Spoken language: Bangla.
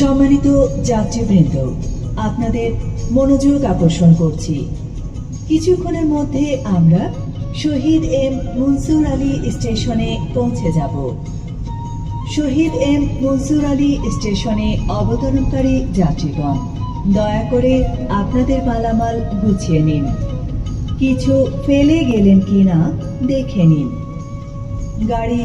সম্মানিত যাত্রীবৃন্দ, আপনাদের মনোযোগ আকর্ষণ করছি। কিছুক্ষণের মধ্যে আমরা শহীদ এম মনসুর আলী স্টেশনে পৌঁছে যাব। শহীদ এম মনসুর আলী স্টেশনে অবতরণকারী যাত্রীগণ, দয়া করে আপনাদের মালামাল গুছিয়ে নিন। কিছু ফেলে গেলেন কিনা দেখে নিন। গাড়ি